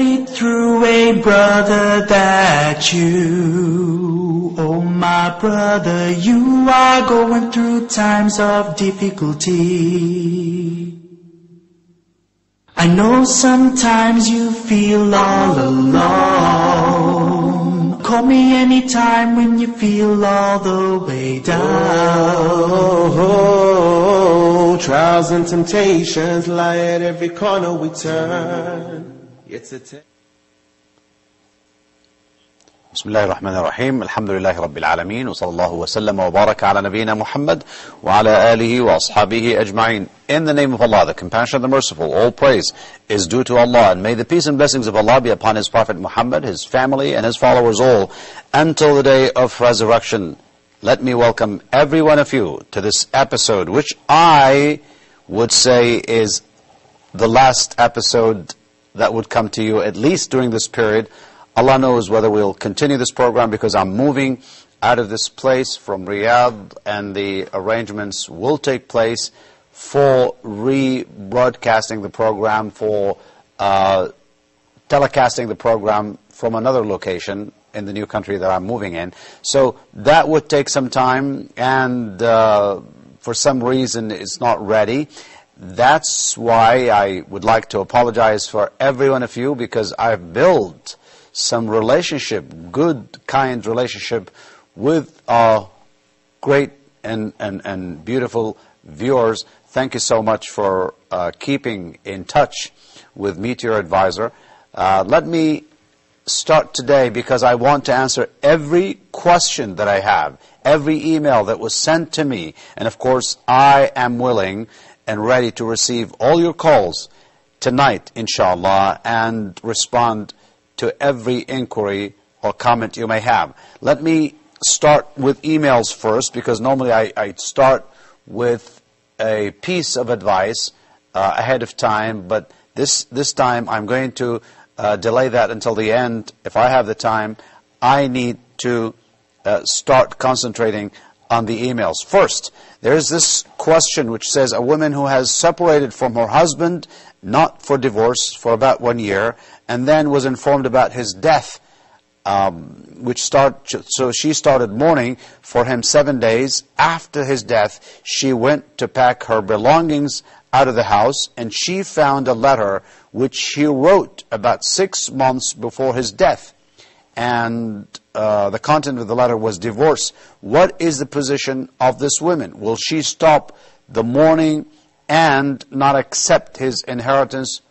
it through a brother that you, oh my brother, you are going through times of difficulty. I know sometimes you feel all alone. Call me anytime when you feel all the way down. Oh, trials and temptations lie at every corner we turn. It's a بسم الله الرحمن الرحيم. الحمد لله رب العالمين وصلى الله وسلم وبارك على نبينا محمد وعلى آله وأصحابه أجمعين. In the name of Allah, the compassionate, the merciful, all praise is due to Allah, and may the peace and blessings of Allah be upon His Prophet Muhammad, his family and his followers all until the day of resurrection. Let me welcome every one of you to this episode, which I would say is the last episode that would come to you, at least during this period. Allah knows whether we'll continue this program, because I'm moving out of this place from Riyadh, and the arrangements will take place for rebroadcasting the program, for telecasting the program from another location in the new country that I'm moving in. So that would take some time, and for some reason it's not ready. That's why I would like to apologize for every one of you, because I've built some relationship, good, kind relationship with our great and beautiful viewers. Thank you so much for keeping in touch with me, to your advisor. Let me start today, because I want to answer every question that I have, every email that was sent to me, and of course I am willing and ready to receive all your calls tonight, inshallah, and respond to every inquiry or comment you may have. Let me start with emails first, because normally I start with a piece of advice ahead of time, but this time I'm going to delay that until the end. If I have the time, I need to start concentrating on the emails. First, there's this question which says, a woman who has separated from her husband, not for divorce, for about 1 year, and then was informed about his death, so she started mourning for him 7 days. After his death, she went to pack her belongings out of the house, and she found a letter which he wrote about 6 months before his death. And the content of the letter was divorce. What is the position of this woman? Will she stop the mourning and not accept his inheritance,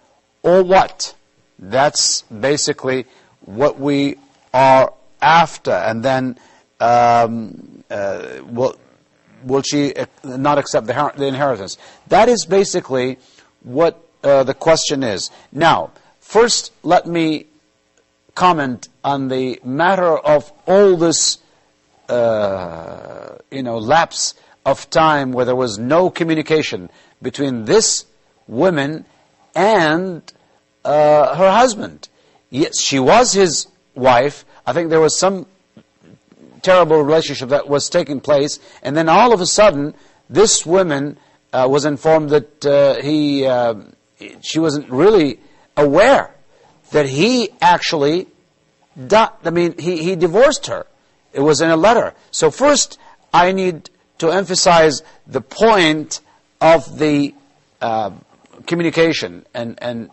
or what? That's basically what we are after. And then will she not accept the inheritance? That is basically what the question is. Now, first let me comment on the matter of all this lapse of time where there was no communication between this woman and her husband. Yes, she was his wife. I think there was some terrible relationship that was taking place, and then all of a sudden this woman was informed that she wasn't really aware that he actually he divorced her. It was in a letter. So first I need to emphasize the point of the communication, and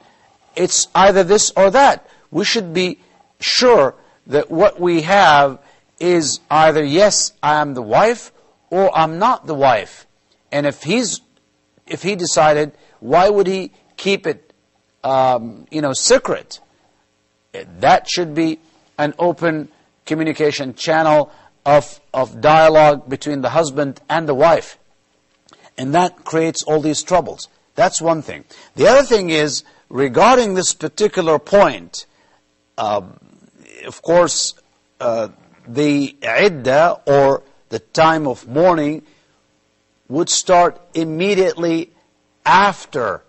it's either this or that. We should be sure that what we have is either, yes, I am the wife, or I'm not the wife. And if he decided, why would he keep it secret? That should be an open communication channel of dialogue between the husband and the wife. And that creates all these troubles. That's one thing. The other thing is, regarding this particular point, of course, the iddah, or the time of mourning, would start immediately after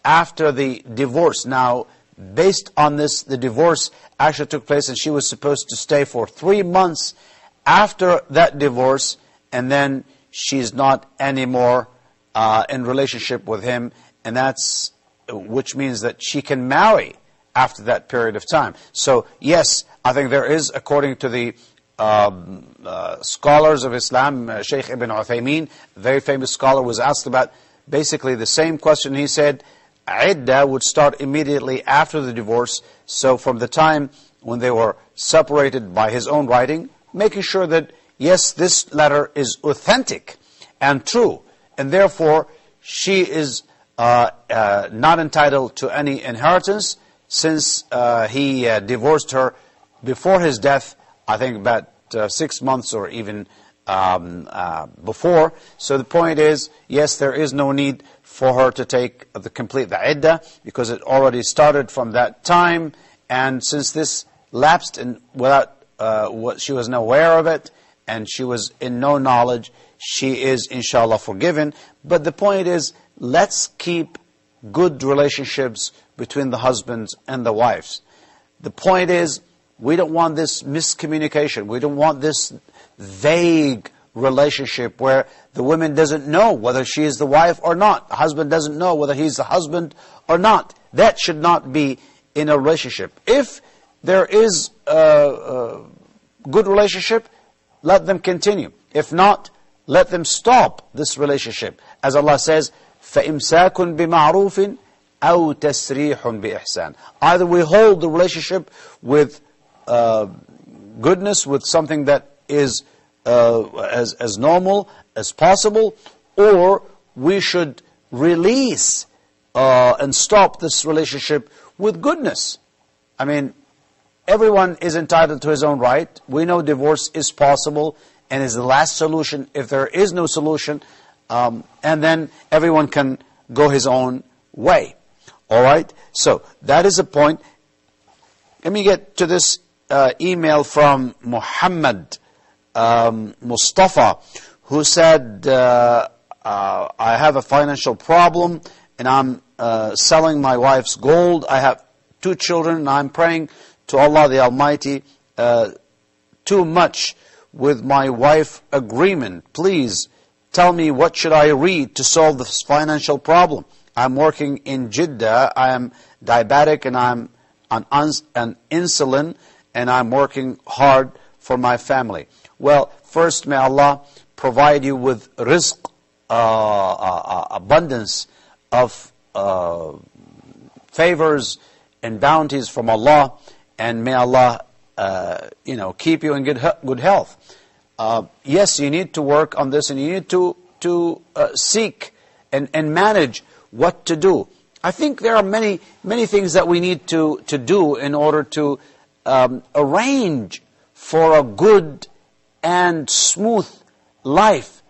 the divorce. Now, based on this, the divorce actually took place, and she was supposed to stay for 3 months after that divorce, and then she's not anymore in relationship with him, and which means that she can marry after that period of time. So yes, I think there is, according to the scholars of Islam, Sheikh Ibn Uthaymeen, a very famous scholar, was asked about basically the same question. He said iddah would start immediately after the divorce, so from the time when they were separated by his own writing, making sure that yes, this letter is authentic and true, and therefore she is not entitled to any inheritance, since he divorced her before his death, I think about 6 months or even before. So the point is, yes, there is no need for her to complete the iddah, because it already started from that time, and since this lapsed and without she was not aware of it, and she was in no knowledge, she is inshallah forgiven. But the point is, let's keep good relationships between the husbands and the wives. The point is, we don't want this miscommunication. We don't want this vague relationship where the woman doesn't know whether she is the wife or not. The husband doesn't know whether he's the husband or not. That should not be in a relationship. If there is a good relationship, let them continue. If not, let them stop this relationship. As Allah says, فَإِمْسَاكٌ بِمَعْرُوفٍ أَوْ تَسْرِيحٌ بِإِحْسَانٍ. Either we hold the relationship with goodness, with something that is as normal as possible, or we should release and stop this relationship with goodness. I mean, everyone is entitled to his own right. We know divorce is possible and is the last solution if there is no solution, and then everyone can go his own way. All right? So that is a point. Let me get to this email from Muhammad Mustafa, who said, I have a financial problem and I'm selling my wife's gold. I have 2 children and I'm praying to Allah the Almighty too much with my wife agreement. Please tell me, what should I read to solve this financial problem? I'm working in Jeddah. I am diabetic and I'm on insulin, and I'm working hard for my family. Well, first, may Allah provide you with rizq, abundance of favors and bounties from Allah, and may Allah keep you in good health. Yes, you need to work on this, and you need to seek and manage what to do. I think there are many things that we need to do in order to arrange for a good and smooth life.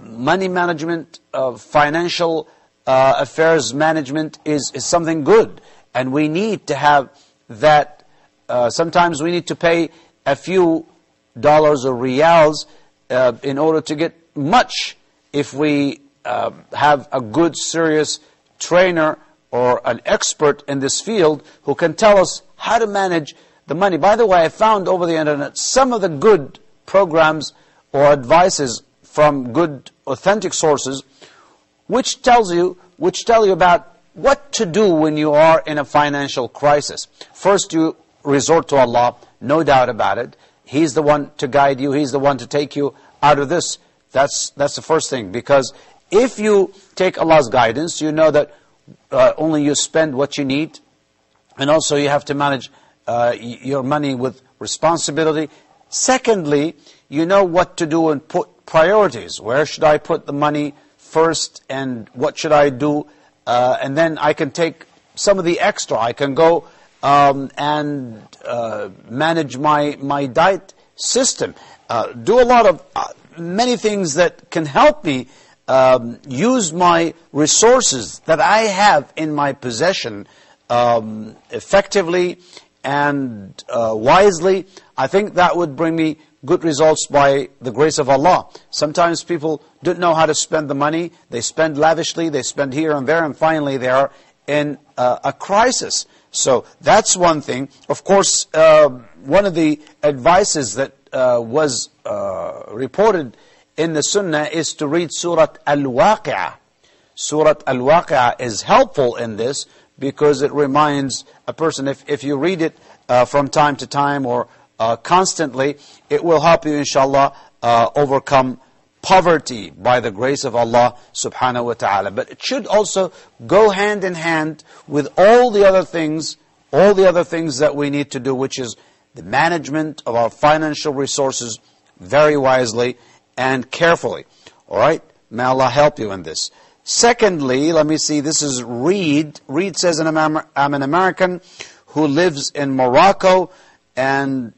Money management, financial affairs management is something good, and we need to have that. Sometimes we need to pay a few dollars or riyals in order to get much, if we have a good, serious trainer or an expert in this field who can tell us how to manage the money. By the way, I found over the internet some of the good programs or advices from good, authentic sources, which tell you about what to do when you are in a financial crisis. First, you resort to Allah, no doubt about it. He's the one to guide you. He's the one to take you out of this. That's the first thing, because if you take Allah's guidance, you know that only you spend what you need, and also you have to manage your money with responsibility. Secondly, you know what to do and put priorities. Where should I put the money first, and what should I do? And then I can take some of the extra. I can go and manage my diet system. Do a lot of many things that can help me use my resources that I have in my possession effectively and wisely. I think that would bring me good results by the grace of Allah. Sometimes people don't know how to spend the money. They spend lavishly, they spend here and there, and finally they are in a crisis. So that's one thing. Of course, one of the advices that was reported in the Sunnah is to read Surah Al-Waqi'ah. Surah Al-Waqi'ah is helpful in this, because it reminds a person, if you read it from time to time or constantly, it will help you, inshallah, overcome poverty by the grace of Allah subhanahu wa ta'ala. But it should also go hand in hand with all the other things that we need to do, which is the management of our financial resources very wisely and carefully. All right? May Allah help you in this. Secondly, let me see, this is Reed. Reed says, I'm an American who lives in Morocco, and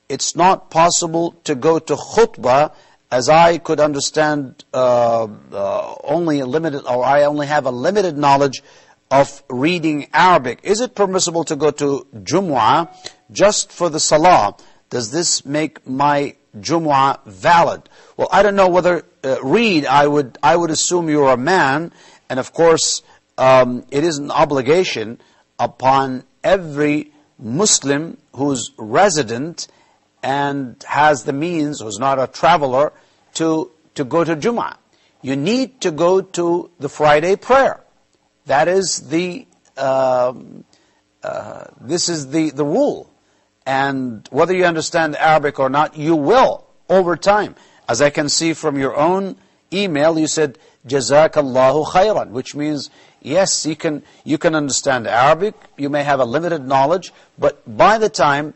it's not possible to go to khutbah, as I could understand only a limited, or I only have a limited knowledge of reading Arabic. Is it permissible to go to Jumu'ah just for the Salah? Does this make my Jumu'ah valid? Well, I don't know whether, Reed, I would assume you're a man, and of course, it is an obligation upon every Muslim who's resident and has the means, who's not a traveler, to go to Jumu'ah. You need to go to the Friday prayer. That is this is the rule. And whether you understand Arabic or not, you will over time. As I can see from your own email, you said, Jazakallahu khairan, which means, yes, you can understand Arabic, you may have a limited knowledge, but by the time,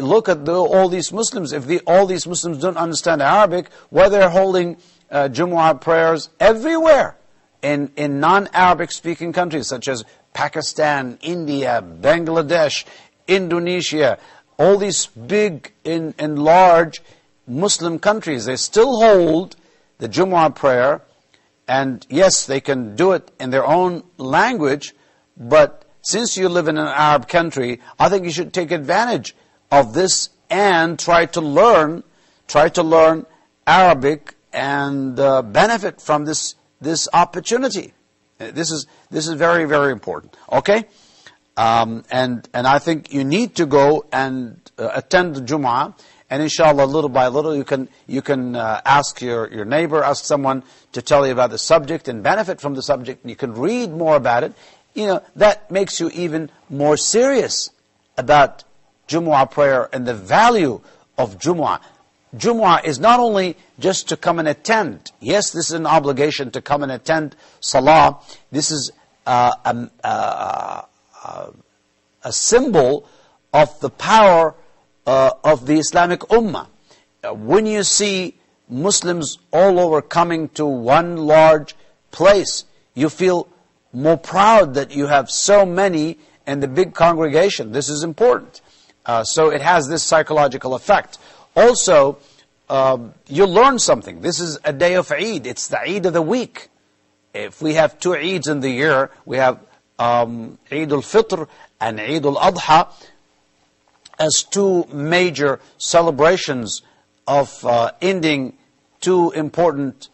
look at all these Muslims, if all these Muslims don't understand Arabic, why they're holding Jumu'ah prayers everywhere in non-Arabic speaking countries such as Pakistan, India, Bangladesh, Indonesia, all these big and large Muslim countries, they still hold the Jumu'ah prayer, and yes, they can do it in their own language, but since you live in an Arab country, I think you should take advantage of this and try to learn Arabic and benefit from this opportunity. This is very, very important. Okay, and I think you need to go and attend the Jumu'ah, and inshallah, little by little, you can ask your neighbor, ask someone to tell you about the subject and benefit from the subject. You can read more about it. That makes you even more serious about Jumu'ah prayer and the value of Jumu'ah. Jumu'ah is not only just to come and attend. Yes, this is an obligation to come and attend Salah. This is a symbol of the power of the Islamic Ummah. When you see Muslims all over coming to one large place, you feel more proud that you have so many in the big congregation. This is important. So it has this psychological effect. Also, you learn something. This is a day of Eid. It's the Eid of the week. If we have 2 Eids in the year, we have Eid al-Fitr and Eid al-Adha as 2 major celebrations of ending 2 important,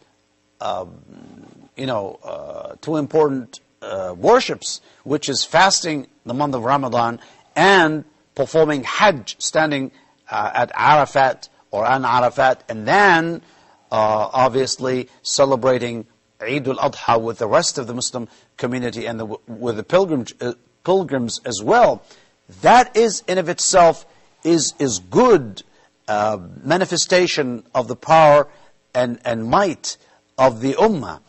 worships, which is fasting the month of Ramadan and performing Hajj, standing at Arafat or on Arafat, and then obviously celebrating Eid al-Adha with the rest of the Muslim community and with the pilgrims as well. That is in of itself is good manifestation of the power and might of the Ummah.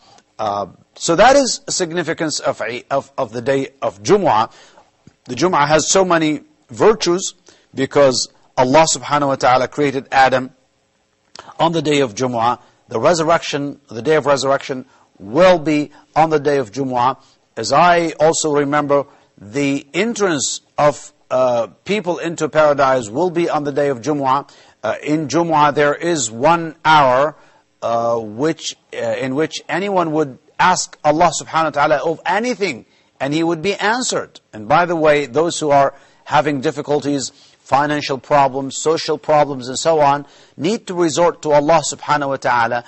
So that is a significance of the day of Jumu'ah. The Jumu'ah has so many virtues because Allah subhanahu wa ta'ala created Adam on the day of Jumu'ah. The day of resurrection will be on the day of Jumu'ah. As I also remember, the entrance of people into paradise will be on the day of Jumu'ah. In Jumu'ah there is 1 hour in which anyone would ask Allah subhanahu wa ta'ala of anything, and He would be answered. And by the way, those who are having difficulties, financial problems, social problems, and so on, need to resort to Allah subhanahu wa ta'ala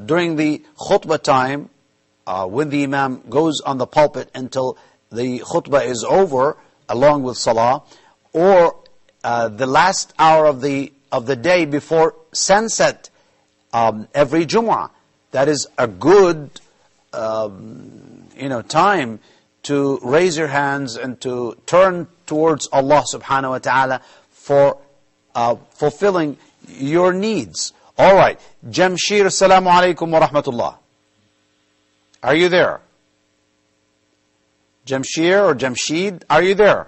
during the khutbah time, when the Imam goes on the pulpit until the khutbah is over, along with salah, or the last hour of the day before sunset, every Jumu'ah. That is a good time to raise your hands and to turn towards Allah subhanahu wa ta'ala for fulfilling your needs. All right. Jamshir, assalamu alaikum wa rahmatullah. Are you there? Jamshir or Jamshid, are you there?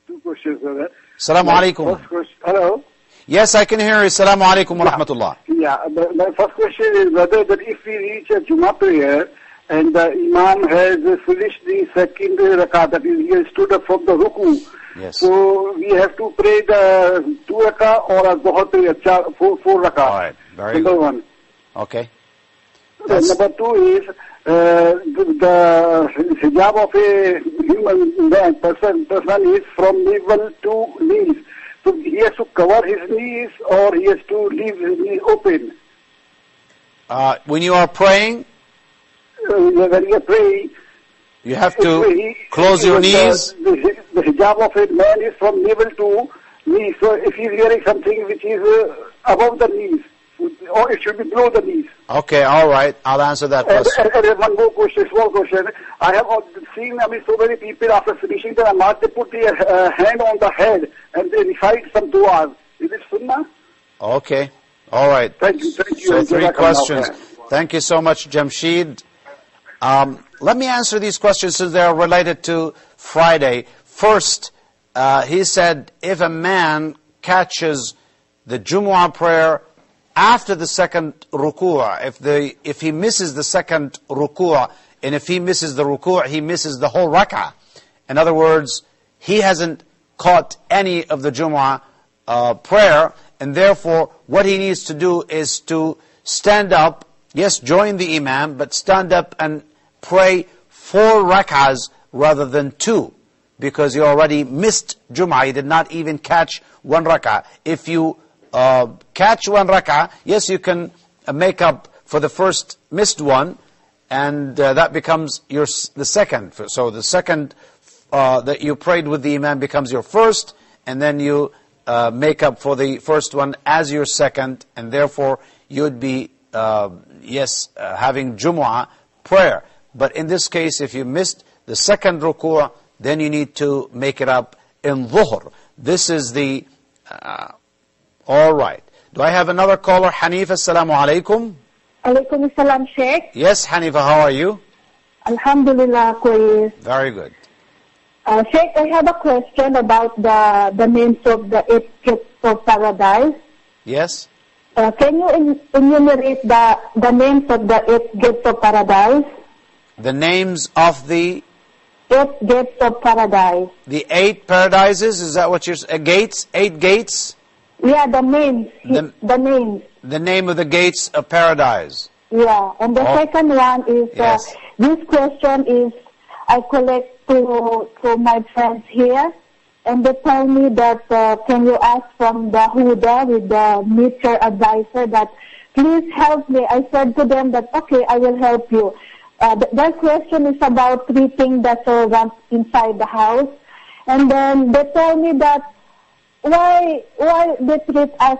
Two questions, brother. Assalamu alaikum. First question, hello? Yes, I can hear you. Assalamu alaikum wa rahmatullah. Yeah, my first question is, brother, that if we reach a Jummah prayer and the Imam has finished the second rakah, that is, he has stood up from the ruku, Yes. so we have to pray the 2 rakah or a Dhuhr prayer, 4 rakah. All right, very Number good. one. Okay. Number two is the hijab of a human person is from navel to knees. So he has to cover his knees or he has to leave his knees open. When you are praying, When you are praying, you have to close your knees. The hijab of a man is from navel to knees. So if he is wearing something which is above the knees, or it should be below the knees. Okay, all right. I'll answer that question. And one more question, small question. I have seen, so many people after finishing the Ahmad, they put their hand on the head and they recite some du'as. Is it sunnah? Okay, all right. Thank you. So 3 questions. Thank you so much, Jamshid. Let me answer these questions since they are related to Friday. First, he said, if a man catches the Jumu'ah prayer after the second ruku', if he misses the second ruku', and if he misses the ruku', he misses the whole rak'ah. In other words, he hasn't caught any of the Jumu'ah prayer, and therefore what he needs to do is to stand up, yes, join the imam, but stand up and pray 4 rak'ahs rather than 2, because you already missed Jumu'ah. You did not even catch 1 rak'ah. If you catch 1 rak'ah, yes, you can make up for the first missed one, and that becomes the second. So the second that you prayed with the imam becomes your first, and then you make up for the first one as your second, and therefore you'd be, having Jumu'ah prayer. But in this case, if you missed the second ruku', then you need to make it up in dhuhr. This is the... all right. Do I have another caller? Hanifa, assalamu alaikum. Alaikum assalam, Sheikh. Yes, Hanifa, how are you? Alhamdulillah, Koyes. Very good. Sheikh, I have a question about the names of the 8 gates of paradise. Yes? Can you enumerate the names of the 8 gates of paradise? The names of the... 8 gates of paradise. The 8 paradises, is that what you're saying? Gates? 8 gates? Yeah, the names. The names. The name of the gates of paradise. Yeah, and the second one is, Yes. this question is, I collect to my friends here, and they tell me that, can you ask from the Huda with the nature advisor that, please help me. I said to them that, okay, I will help you. Their question is about treating the servants inside the house, and then they tell me that, why they treat us,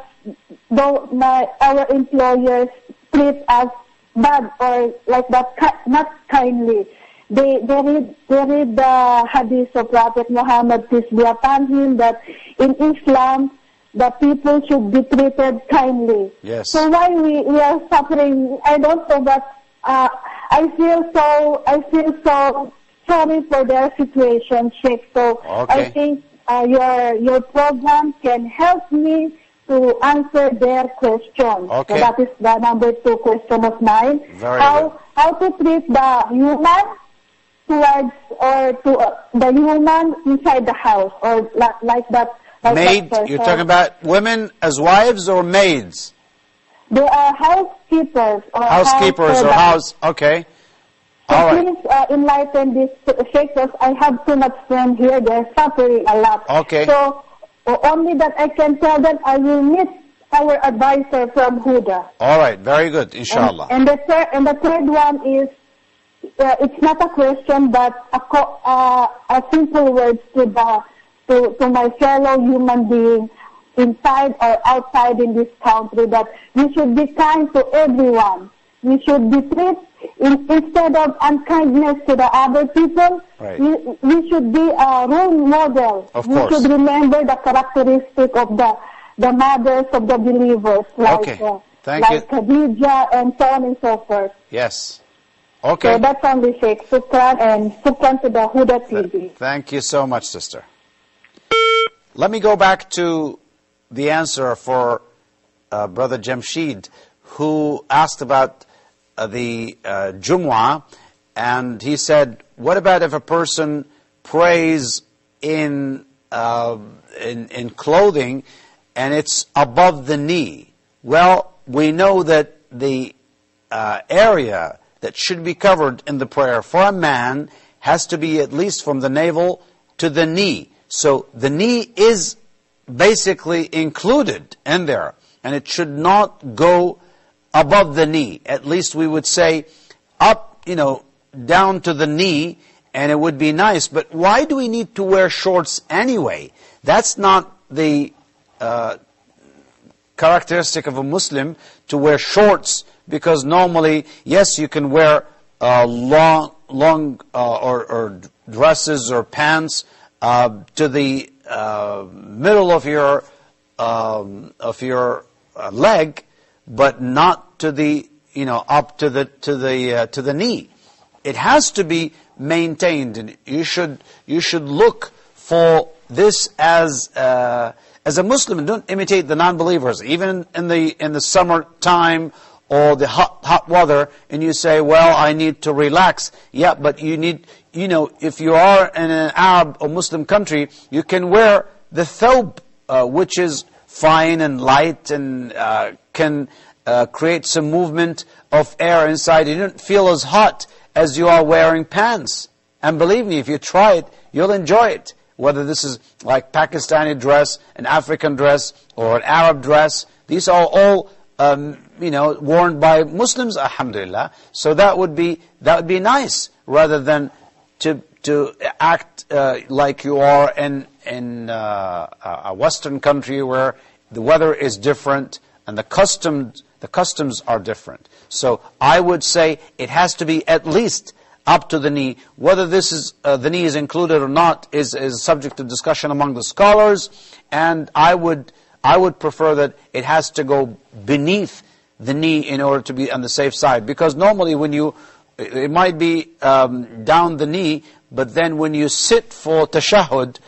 our employers treat us bad or like that, not kindly. They read the hadith of Prophet Muhammad, peace be upon him, that in Islam the people should be treated kindly. Yes. So why we are suffering? I don't know, but I feel so sorry for their situation, Sheikh. So Okay. I think your program can help me to answer their question. Okay. So that is the number 2 question of mine. Very good. How to treat the human towards or to the human inside the house or like that. Like Maid, that you're talking about women as wives or maids? They are housekeepers or Housekeepers or house, okay. So All right. please enlighten this, Sheikh, because I have too much friends here. They're suffering a lot. Okay. So only that I can tell them I will meet our advisor from Huda. All right, very good, inshallah. And the third one is, it's not a question, but a simple words to my fellow human being inside or outside in this country, that we should be kind to everyone. We should be treat instead of unkindness to the other people, Right. we should be a role model. Of we course. should remember the characteristic of the mothers of the believers, like Okay. Thank you. Khadija and so on and so forth. Yes. So Okay. that's only Sheikh. Shukran, and shukran to the Huda TV. Thank you so much, sister. Let me go back to the answer for Brother Jamshid, who asked about the Jumu'ah, and he said, what about if a person prays in clothing and it's above the knee? Well, we know that the area that should be covered in the prayer for a man has to be at least from the navel to the knee. So the knee is basically included in there, and it should not go above the knee. At least we would say up, down to the knee, and it would be nice. But why do we need to wear shorts anyway? That's not the characteristic of a Muslim to wear shorts, because normally, yes, you can wear long or dresses or pants to the middle of your leg, but not to the up to the knee. It has to be maintained, and you should look for this as a Muslim. Don't imitate the non-believers, even in the summertime or the hot weather, and you say, well, I need to relax. Yeah, but you need, if you are in an Arab or Muslim country, you can wear the thawb, which is fine and light and can create some movement of air inside. You don't feel as hot as you are wearing pants. And believe me, if you try it, you'll enjoy it. Whether this is like Pakistani dress, an African dress, or an Arab dress, these are all worn by Muslims, alhamdulillah. So that would be nice, rather than to act like you are in a Western country where the weather is different and the customs are different. So I would say it has to be at least up to the knee. Whether this is the knee is included or not is subject to discussion among the scholars, and I would prefer that it has to go beneath the knee in order to be on the safe side, because normally it might be down the knee, but then when you sit for tashahhud,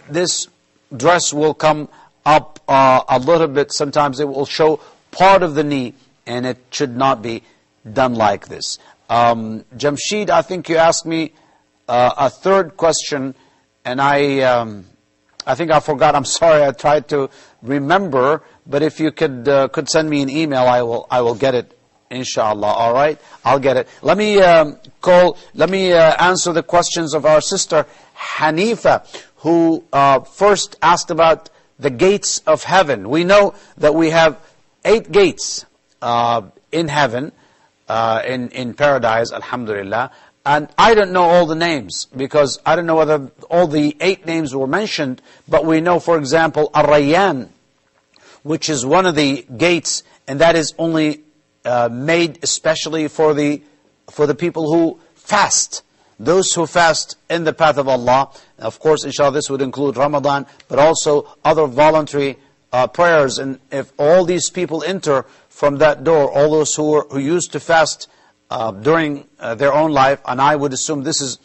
this dress will come up a little bit. Sometimes it will show part of the knee, and it should not be done like this. Jamshid, I think you asked me a third question, and I think I forgot. I'm sorry. I tried to remember, but if you could send me an email, I will get it, inshallah. All right, I'll get it. Let me answer the questions of our sister Hanifa, who first asked about the gates of heaven. We know that we have 8 gates in heaven, in paradise, alhamdulillah. And I don't know all the names, because I don't know whether all the 8 names were mentioned, but we know, for example, Ar-Rayyan, which is one of the gates, and that is only made especially for the people who fast. Those who fast in the path of Allah. Of course, inshallah, this would include Ramadan, but also other voluntary prayers. And if all these people enter from that door, all those who used to fast during their own life, and I would assume this is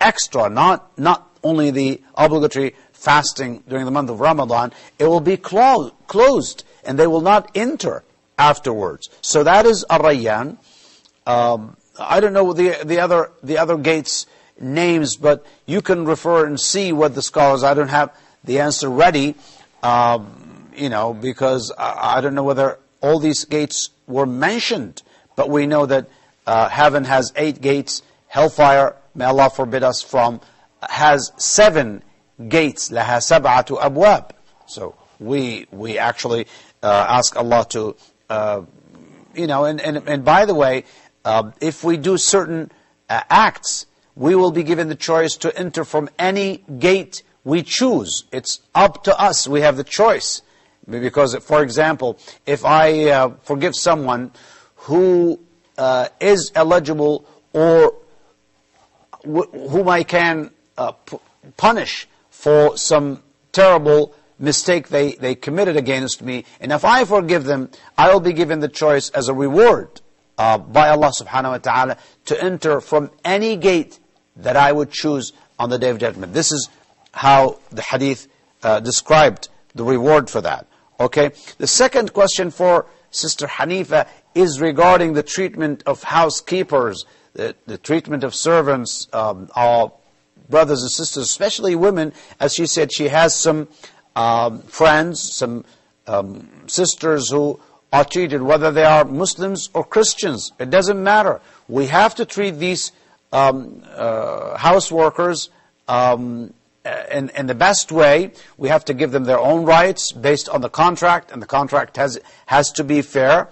extra, not only the obligatory fasting during the month of Ramadan, it will be closed, and they will not enter afterwards. So that is Ar-Rayyan. I don't know the other gates names, but you can refer and see what the scholars. I don't have the answer ready, because I don't know whether all these gates were mentioned, but we know that heaven has 8 gates. Hellfire, may Allah forbid us from, has 7 gates. لها 7 أبواب. So we actually ask Allah to, and by the way, if we do certain acts, we will be given the choice to enter from any gate we choose. It's up to us. We have the choice. Because, for example, if I forgive someone who is eligible or whom I can punish for some terrible mistake they committed against me. And if I forgive them, I will be given the choice as a reward by Allah subhanahu wa ta'ala to enter from any gate that I would choose on the Day of Judgment. This is how the hadith described the reward for that. Okay. The second question for Sister Hanifa is regarding the treatment of housekeepers, the treatment of servants, our brothers and sisters, especially women. As she said, she has some friends, some sisters who are treated, whether they are Muslims or Christians. It doesn't matter. We have to treat these house workers in the best way. We have to give them their own rights based on the contract, and the contract has to be fair.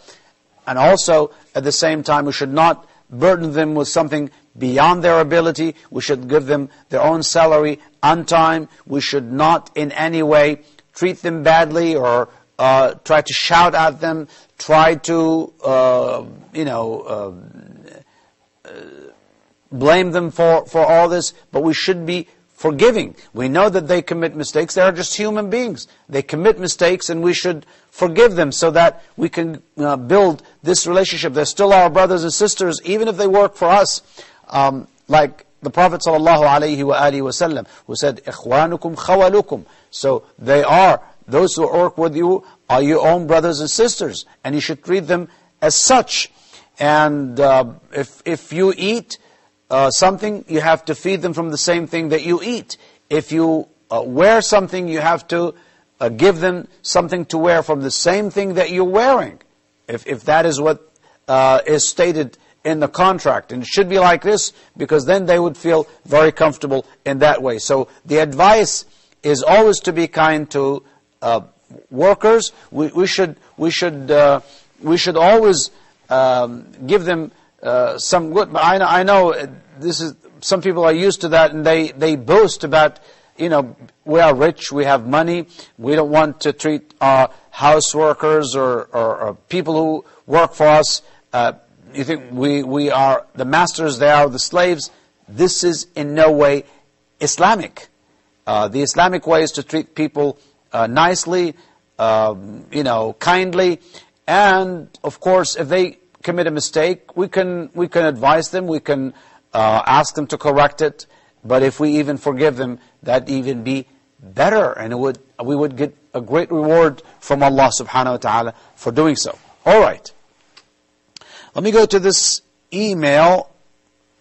And also, at the same time, we should not burden them with something beyond their ability. We should give them their own salary on time. We should not in any way treat them badly or try to shout at them, try to, blame them for all this. But we should be forgiving. We know that they commit mistakes. They are just human beings. They commit mistakes, and we should forgive them so that we can build this relationship. They're still our brothers and sisters, even if they work for us. Like the Prophet ﷺ, who said, إِخْوَانُكُمْ خَوَلُكُمْ. So they are, those who work with you are your own brothers and sisters, and you should treat them as such. And if you eat something, you have to feed them from the same thing that you eat. If you wear something, you have to give them something to wear from the same thing that you're wearing, if that is what is stated in the contract. And it should be like this, because then they would feel very comfortable in that way. So the advice is always to be kind to workers. We should always give them some good. But I know this is, some people are used to that, and they boast about, we are rich, we have money, we don't want to treat our house workers or people who work for us. You think we are the masters, they are the slaves. This is in no way Islamic. The Islamic way is to treat people nicely, kindly, and of course, if they commit a mistake, we can advise them, we can ask them to correct it. But if we even forgive them, that'd even be better, and we would get a great reward from Allah subhanahu wa ta'ala for doing so. All right. Let me go to this email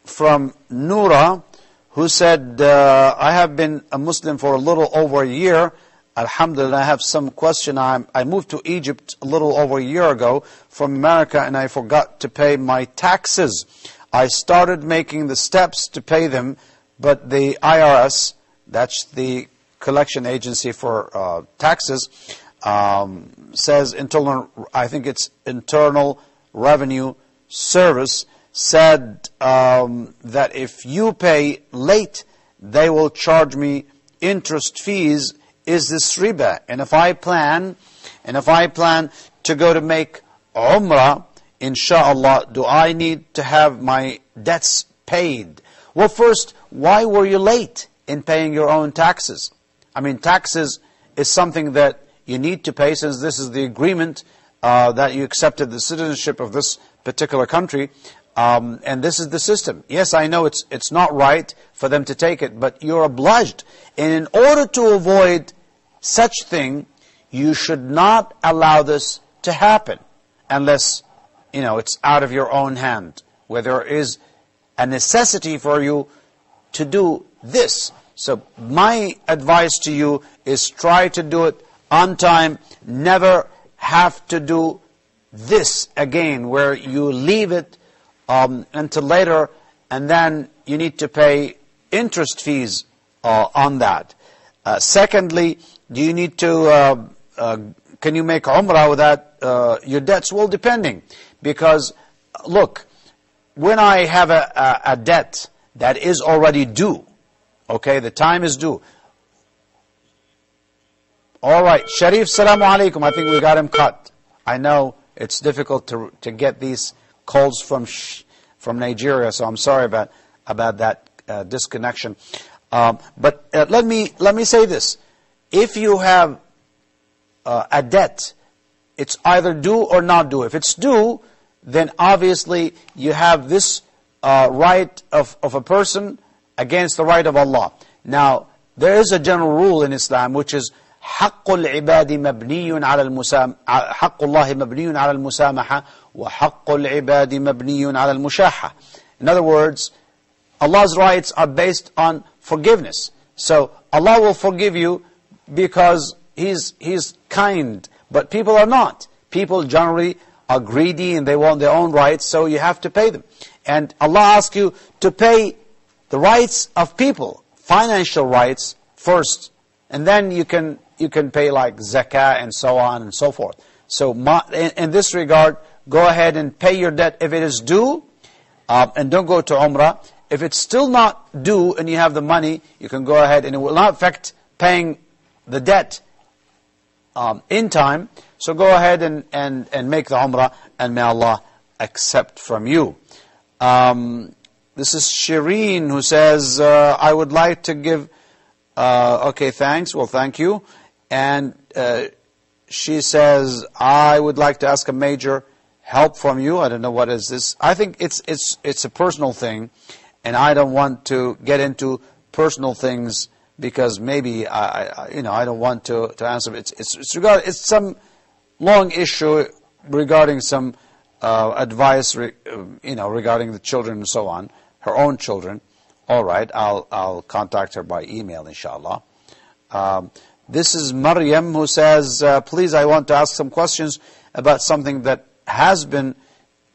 from Noura, who said, I have been a Muslim for a little over a year. Alhamdulillah, I have some question. I moved to Egypt a little over a year ago from America, and I forgot to pay my taxes. I started making the steps to pay them, but the IRS, that's the collection agency for taxes, says I think it's Internal Revenue Service, said that if you pay late, they will charge me interest fees. Is this riba? And if I plan to go to make Umrah, inshallah, do I need to have my debts paid? Well, first, why were you late in paying your own taxes? I mean, taxes is something that you need to pay, since this is the agreement that you accepted the citizenship of this particular country, and this is the system. Yes, I know it's not right for them to take it, but you're obliged. And in order to avoid such thing, you should not allow this to happen, unless it's out of your own hand, where there is a necessity for you to do this. So my advice to you is try to do it on time. Never have to do this again, where you leave it until later, and then you need to pay interest fees on that. Secondly, do you need to, can you make Umrah without your debts? Well, depending. Because, look, when I have a debt that is already due, okay, the time is due. All right, Sharif, salamu alaikum. I think we got him cut. I know it's difficult to get these calls from Nigeria, so I'm sorry about that disconnection. But let me say this: if you have a debt, it's either due or not due. If it's due, then obviously you have this right of a person against the right of Allah. Now, there is a general rule in Islam which is حق العباد مبني على حق الله مبني على المسامحة وحق العباد مبني على المشاحة. In other words, Allah's rights are based on forgiveness. So Allah will forgive you because He's kind, but people are not. People generally are greedy and they want their own rights, so you have to pay them. And Allah asks you to pay the rights of people, financial rights first, and then you can pay like zakah and so on and so forth. So in this regard, go ahead and pay your debt if it is due, and don't go to Umrah. If it's still not due and you have the money, you can go ahead, and it will not affect paying the debt in time. So go ahead and make the Umrah, and may Allah accept from you. This is Shireen who says, I would like to give... okay, thanks. Well, thank you. And she says, I would like to ask a major help from you. I don't know what is this. I think it's a personal thing, and I don't want to get into personal things because maybe I don't want to answer. It's some long issue regarding some advice regarding the children and so on, her own children. All right, I'll contact her by email, inshallah. This is Maryam who says, please, I want to ask some questions about something that has been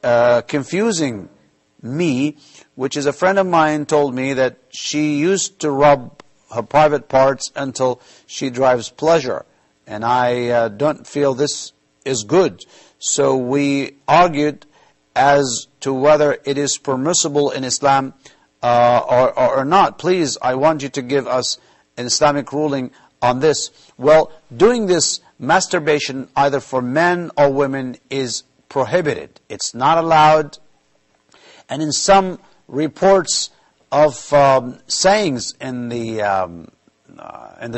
confusing me, which is a friend of mine told me that she used to rub her private parts until she drives pleasure, and I don't feel this is good. So we argued as to whether it is permissible in Islam or not. Please, I want you to give us an Islamic ruling on this. Well, doing this masturbation either for men or women is prohibited. It's not allowed. And in some reports of sayings in the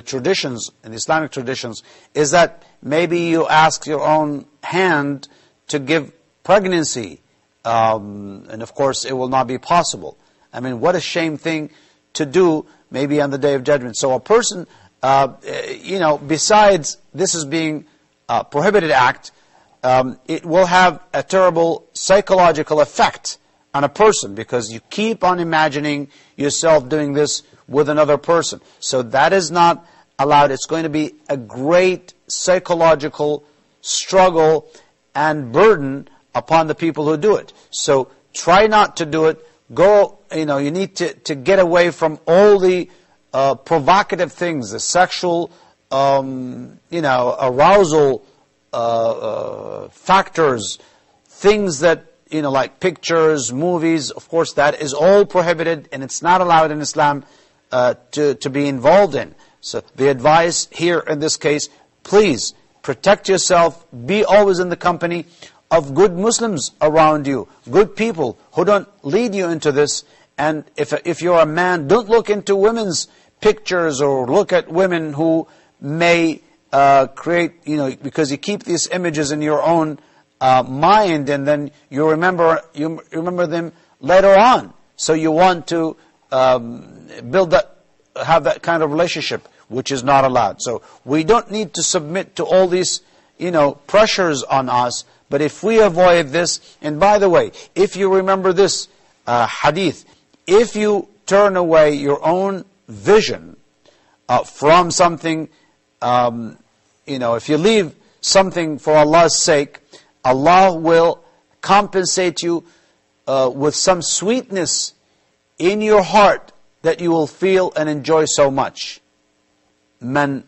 traditions, in the Islamic traditions, is that maybe you ask your own hand to give pregnancy, and of course it will not be possible. I mean, what a shame thing to do, maybe on the Day of Judgment. So a person, besides this as being a prohibited act, it will have a terrible psychological effect on a person because you keep on imagining yourself doing this with another person. So that is not allowed. It's going to be a great psychological struggle and burden upon the people who do it. So try not to do it. Go, you need to get away from all the provocative things, the sexual, arousal factors, things that, like pictures, movies. Of course, that is all prohibited, and it's not allowed in Islam to be involved in. So the advice here in this case, please protect yourself. Be always in the company of good Muslims around you, good people who don't lead you into this. And if you're a man, don't look into women's pictures or look at women who may create, because you keep these images in your own mind, and then you remember them later on. So you want to have that kind of relationship, which is not allowed. So we don't need to submit to all these, pressures on us. But if we avoid this, and by the way, if you remember this hadith, if you turn away your own vision from something, if you leave something for Allah's sake, Allah will compensate you with some sweetness in your heart that you will feel and enjoy so much. من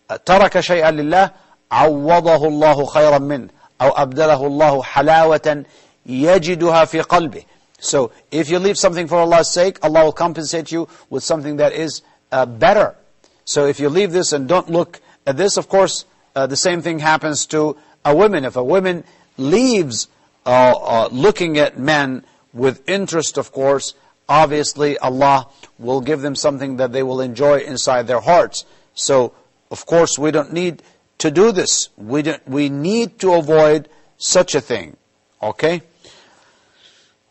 ترك شيئا لله عوضه الله خيرا منه أو أبدله الله حلاوة يجدها في قلبه. So if you leave something for Allah's sake, Allah will compensate you with something that is better. So if you leave this and don't look at this, of course, the same thing happens to a woman. If a woman leaves looking at men with interest, of course, obviously Allah will give them something that they will enjoy inside their hearts. So, of course, we don't need to do this. We need to avoid such a thing. Okay?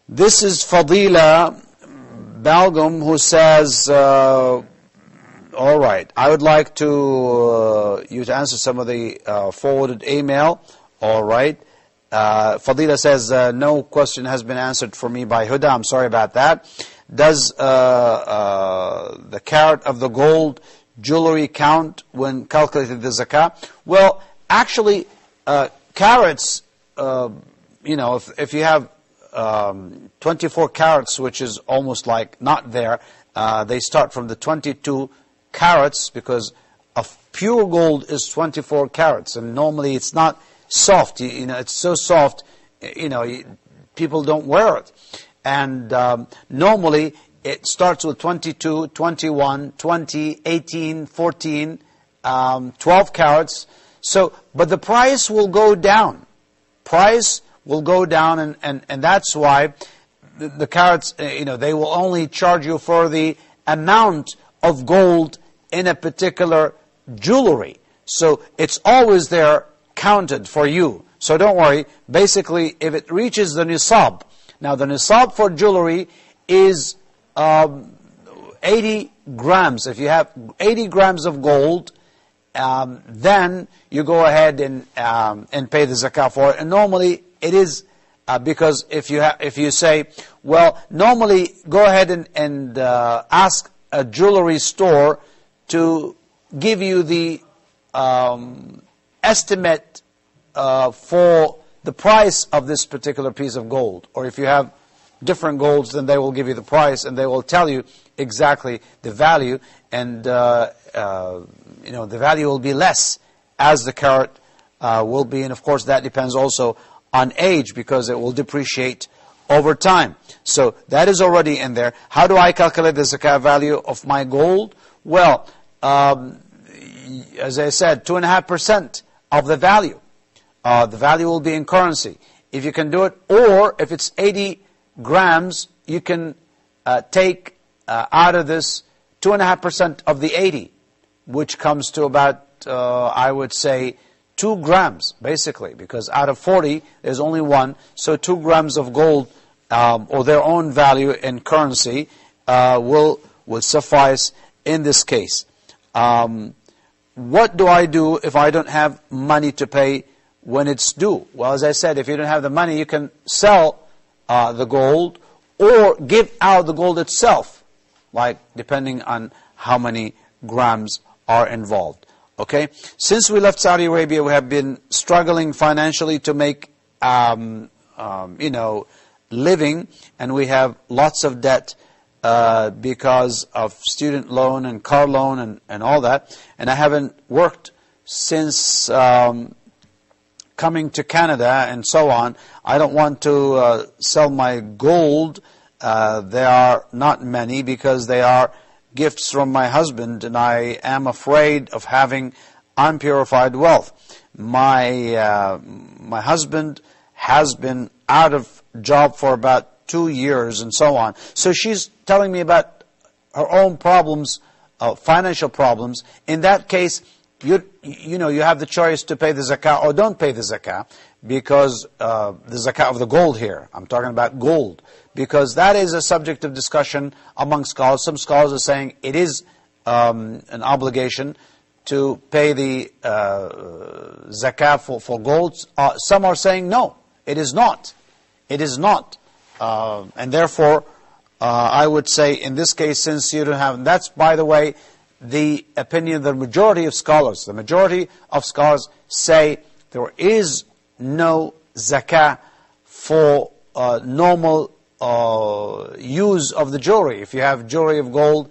This is Fadila Balgam, who says, all right, I would like to you to answer some of the forwarded email. All right. Fadila says, no question has been answered for me by Huda. I'm sorry about that. Does the carat of the gold jewelry count when calculating the zakah? Well, actually, carats, you know, if you have 24 carats, which is almost like not there, they start from the 22 carats, because of pure gold is 24 carats, and normally it's not soft. You know, it's so soft, you know, people don't wear it. And normally it starts with 22, 21, 20, 18, 14, 12 carats. So, but the price will go down. Price will go down, and that's why the carats, you know, they will only charge you for the amount of gold in a particular jewelry. So it's always there counted for you. So don't worry. Basically, if it reaches the nisab, now the nisab for jewelry is 80 grams. If you have 80 grams of gold, then you go ahead and pay the zakah for it. And normally it is because if you say, well, normally go ahead and ask a jewelry store to give you the estimate for the price of this particular piece of gold. Or if you have different golds, then they will give you the price, and they will tell you exactly the value, and you know, the value will be less as the carat will be. And of course that depends also on age, because it will depreciate over time. So that is already in there. How do I calculate the zakah value of my gold? Well, as I said, 2.5% of the value. The value will be in currency. If you can do it, or if it's 80 grams, you can take out of this 2.5% of the 80, which comes to about, I would say, 2 grams, basically, because out of 40, there's only one. So 2 grams of gold, or their own value in currency, will suffice in this case. What do I do if I don't have money to pay when it's due? Well, as I said, if you don't have the money, you can sell the gold or give out the gold itself, like depending on how many grams are involved. Okay? Since we left Saudi Arabia, we have been struggling financially to make, you know, living, and we have lots of debt because of student loan and car loan and all that. And I haven't worked since coming to Canada and so on. I don't want to sell my gold. There are not many, because they are gifts from my husband, and I am afraid of having unpurified wealth. My husband has been out of job for about 2 years and so on. So she's telling me about her own problems, financial problems. In that case, you know, you have the choice to pay the zakah or don't pay the zakah, because the zakah of the gold here, I'm talking about gold, because that is a subject of discussion among scholars. Some scholars are saying it is an obligation to pay the zakah for gold. Some are saying no, it is not. It is not. And therefore, I would say in this case, since you don't have, and that's, by the way, the opinion of the majority of scholars. The majority of scholars say there is no zakah for normal use of the jewelry. If you have jewelry of gold,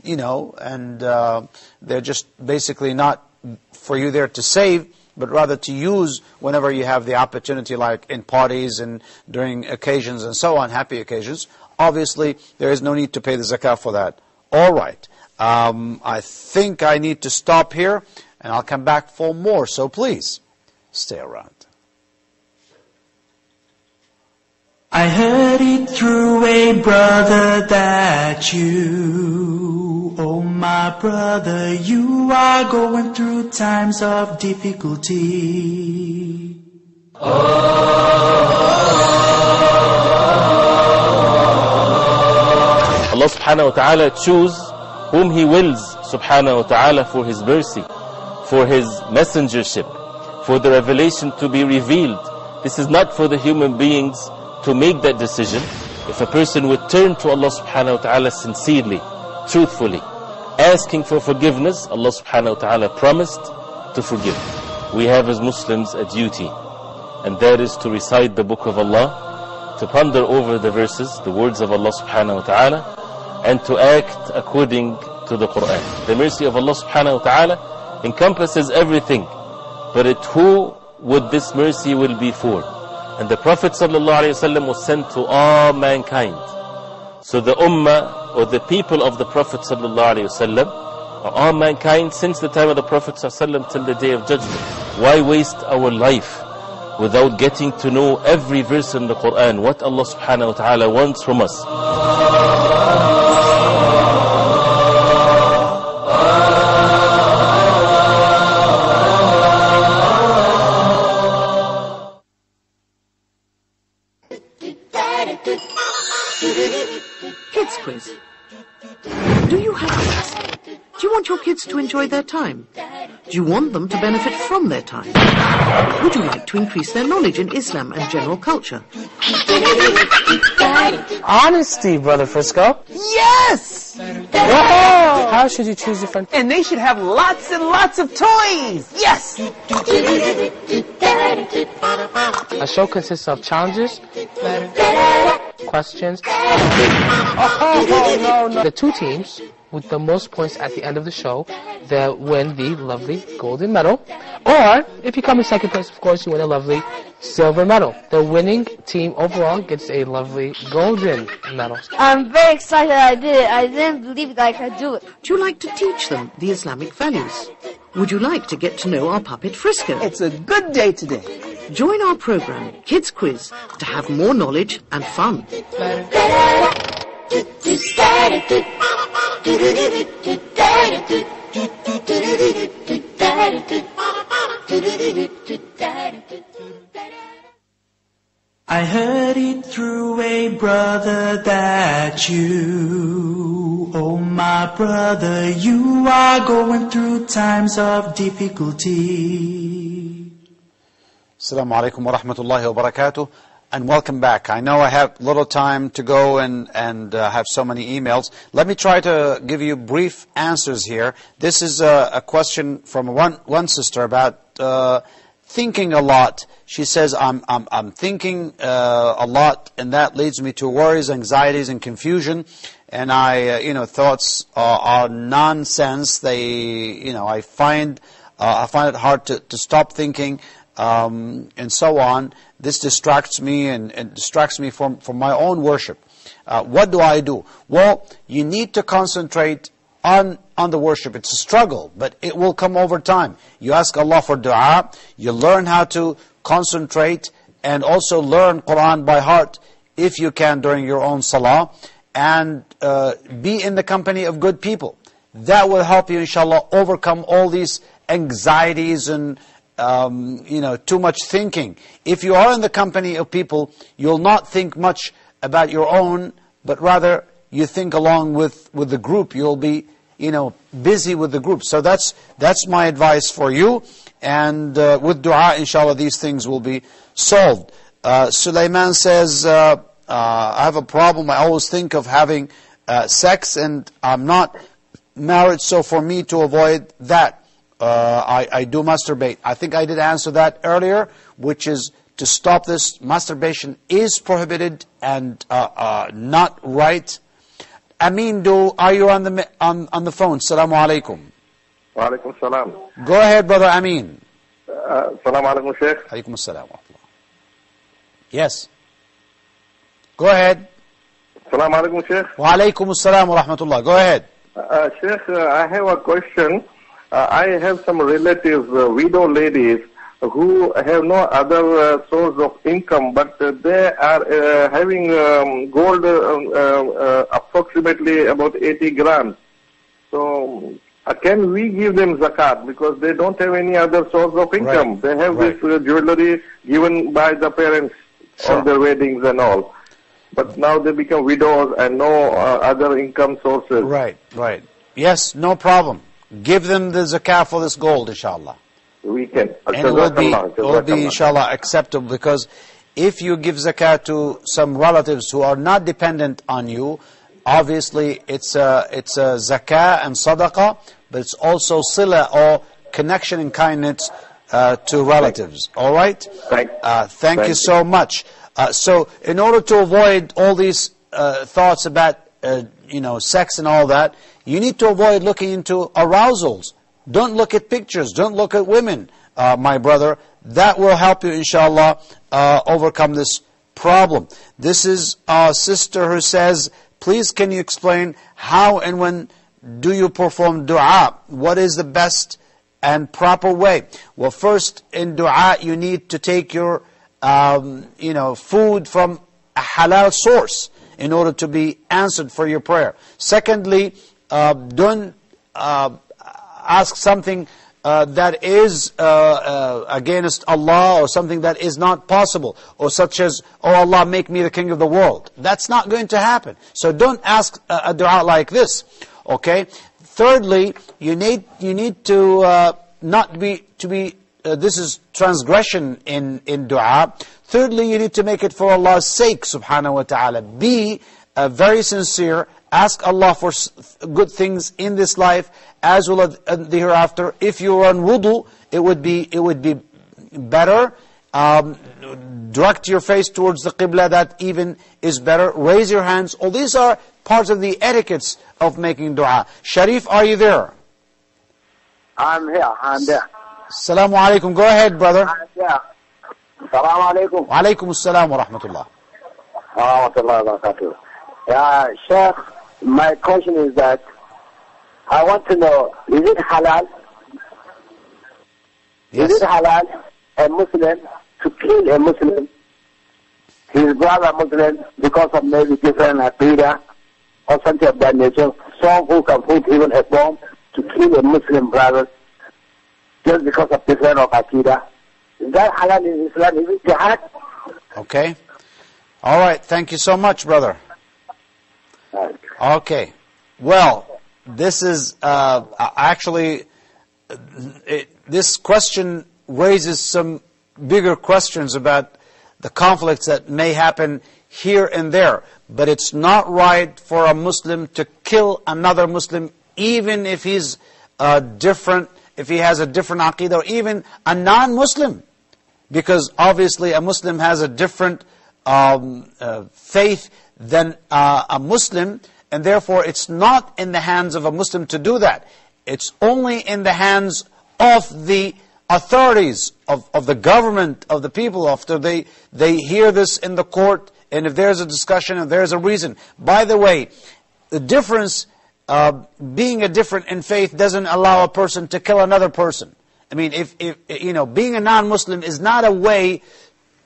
you know, and they're just basically not for you there to save, but rather to use whenever you have the opportunity, like in parties and during occasions and so on, happy occasions. Obviously, there is no need to pay the zakah for that. All right. I think I need to stop here, and I'll come back for more, so please stay around. I heard it through a brother that you, oh my brother, you are going through times of difficulty. Allah subhanahu wa ta'ala choose whom He wills subhanahu wa ta'ala for His mercy, for His messengership, for the revelation to be revealed. This is not for the human beings to make that decision. If a person would turn to Allah subhanahu wa ta'ala sincerely, truthfully, asking for forgiveness, Allah subhanahu wa ta'ala promised to forgive. We have as Muslims a duty, and that is to recite the book of Allah, to ponder over the verses, the words of Allah subhanahu wa ta'ala, and to act according to the Quran. The mercy of Allah subhanahu wa ta'ala encompasses everything, but who would this mercy will be for? And the Prophet ﷺ was sent to all mankind. So the ummah, or the people of the Prophet ﷺ, are all mankind since the time of the Prophet ﷺ till the day of judgment. Why waste our life without getting to know every verse in the Quran, what Allah subhanahu wa ta'ala wants from us? Kids quiz. Do you have kids? Do you want your kids to enjoy their time? Do you want them to benefit from their time? Would you like to increase their knowledge in Islam and general culture? Honesty, Brother Frisco. Yes! Whoa! How should you choose your friend? And they should have lots and lots of toys! Yes! A show consists of challenges, questions. No. The two teams with the most points at the end of the show, they'll win the lovely golden medal. Or, if you come in second place, of course, you win a lovely silver medal. The winning team overall gets a lovely golden medal. I'm very excited I did it. I didn't believe that I could do it. Do you like to teach them the Islamic values? Would you like to get to know our puppet Frisco? It's a good day today. Join our program, Kids Quiz, to have more knowledge and fun. I heard it through a brother that you, oh my brother, you are going through times of difficulty. Assalamu alaikum wa rahmatullahi wa barakatuh, and welcome back. I know I have little time to go and have so many emails. Let me try to give you brief answers here. This is a question from one sister about thinking a lot. She says, I'm thinking a lot, and that leads me to worries, anxieties, and confusion. And thoughts are nonsense. I find it hard to stop thinking. And so on. This distracts me and distracts me from my own worship. What do I do? Well, you need to concentrate on the worship. It's a struggle, but it will come over time. You ask Allah for dua, you learn how to concentrate, and also learn Quran by heart if you can during your own salah, and be in the company of good people. That will help you, inshallah, overcome all these anxieties and too much thinking. If you are in the company of people, you'll not think much about your own, but rather you think along with the group. You'll be, busy with the group. So that's my advice for you. And with dua, inshallah, these things will be solved. Sulaiman says, I have a problem. I always think of having sex, and I'm not married, so for me to avoid that, I do masturbate. I think I did answer that earlier, which is to stop this. Masturbation is prohibited and not right. Amin, are you on the phone? Assalamu alaikum. Wa alaikum salam. Go ahead, brother Amin. Assalamu alaikum, Sheikh. Alaikum assalam. Yes. Go ahead. Assalamu alaikum, Sheikh. Wa alaikum assalam wa rahmatullah. Go ahead. Sheikh, I have a question. I have some relatives, widow ladies, who have no other source of income, but they are having gold approximately about 80 grams. So can we give them zakat because they don't have any other source of income? Right. They have this jewelry given by the parents on their weddings and all. But now they become widows and no other income sources. Right, right. Yes, no problem. Give them the zakah for this gold, inshallah. We can. And it will be inshallah acceptable, because if you give zakah to some relatives who are not dependent on you, obviously it's a zakah and sadaqah, but it's also sila, or connection and kindness to relatives. All right? Thank you so much. So in order to avoid all these thoughts about sex and all that, you need to avoid looking into arousals. Don't look at pictures. Don't look at women, my brother. That will help you, inshallah, overcome this problem. This is a sister who says, please can you explain how and when do you perform dua? What is the best and proper way? Well, first, in dua, you need to take your food from a halal source in order to be answered for your prayer. Secondly, don't ask something that is against Allah, or something that is not possible, or such as, oh Allah, make me the king of the world. That's not going to happen. So don't ask a dua like this. Okay. Thirdly, you need to not be this is transgression in dua. Thirdly, you need to make it for Allah's sake, subhanahu wa ta'ala. Be very sincere. Ask Allah for good things in this life as well as the hereafter. If you're on wudu, it would be better. Direct your face towards the qibla, that even is better. Raise your hands. All these are parts of the etiquettes of making dua. Sharif, are you there? I'm here. I'm there. Assalamu alaikum. Go ahead, brother. I'm here. Assalamu alaikum. Wa alaikum assalam wa rahmatullah. Wa rahmatullah wa barakatuh. Yeah, Sheikh, my question is that I want to know, is it halal? Yes. Is it halal a Muslim to kill a Muslim, his brother Muslim, because of maybe different aqidah or something of that nature? Some who can put even a bomb to kill a Muslim brother just because of different of aqidah. Is that halal in Islam? Is it jihad? Okay. All right. Thank you so much, brother. Okay. Well, this is actually, this question raises some bigger questions about the conflicts that may happen here and there. But it's not right for a Muslim to kill another Muslim, even if he's different, if he has a different aqidah, or even a non-Muslim. Because obviously a Muslim has a different faith than a Muslim, and therefore it's not in the hands of a Muslim to do that. It's only in the hands of the authorities, of the government, of the people, after they hear this in the court, and if there's a discussion, and there's a reason. By the way, the difference, being a different in faith doesn't allow a person to kill another person. I mean, if being a non-Muslim is not a way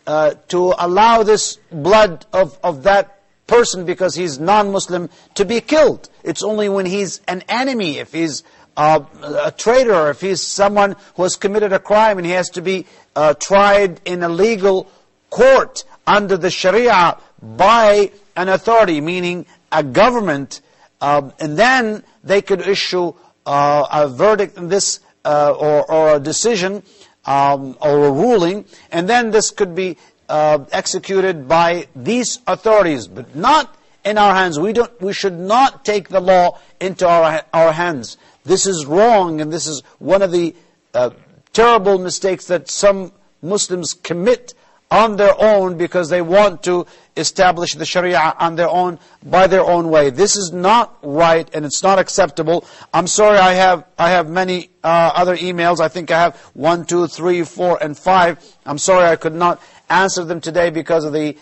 to allow this blood of that person, because he's non-Muslim, to be killed. It's only when he's an enemy, if he's a traitor, or if he's someone who has committed a crime and he has to be tried in a legal court under the Sharia by an authority, meaning a government, and then they could issue a verdict in this, or a decision, or a ruling, and then this could be executed by these authorities, but not in our hands. We should not take the law into our hands. This is wrong, and this is one of the terrible mistakes that some Muslims commit on their own, because they want to establish the Sharia on their own, by their own way. This is not right, and it's not acceptable. I'm sorry, I have many other emails. I think I have 1, 2, 3, 4, and 5. I'm sorry I could not answer them today because of the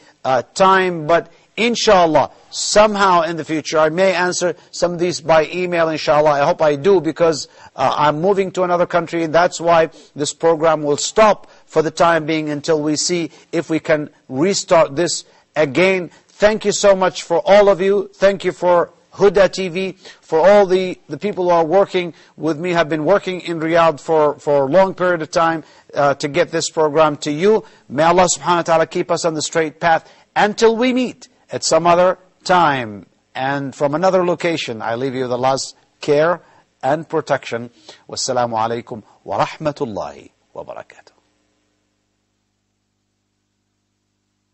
time, but inshallah, somehow in the future, I may answer some of these by email, inshallah. I hope I do, because I'm moving to another country, and that's why this program will stop for the time being until we see if we can restart this again. Thank you so much for all of you. Thank you for Huda TV, for all the people who are working with me, have been working in Riyadh for a long period of time to get this program to you. May Allah subhanahu wa ta'ala keep us on the straight path until we meet at some other time and from another location. I leave you with Allah's care and protection. Wassalamu alaikum wa rahmatullahi wa barakatuh.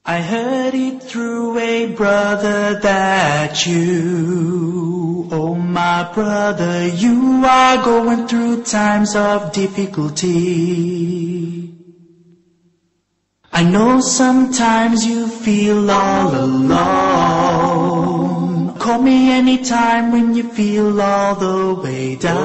I heard it through a brother that you, oh my brother, you are going through times of difficulty. I know sometimes you feel all alone. Call me anytime when you feel all the way down.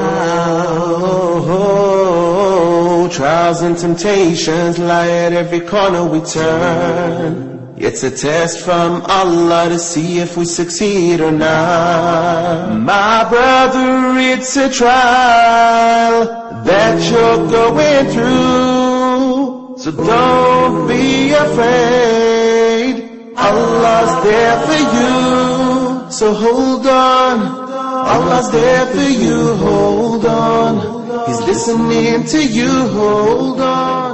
Oh, trials and temptations lie at every corner we turn. It's a test from Allah to see if we succeed or not. My brother, it's a trial that you're going through. So don't be afraid, Allah's there for you. So hold on, Allah's there for you, hold on. He's listening to you, hold on.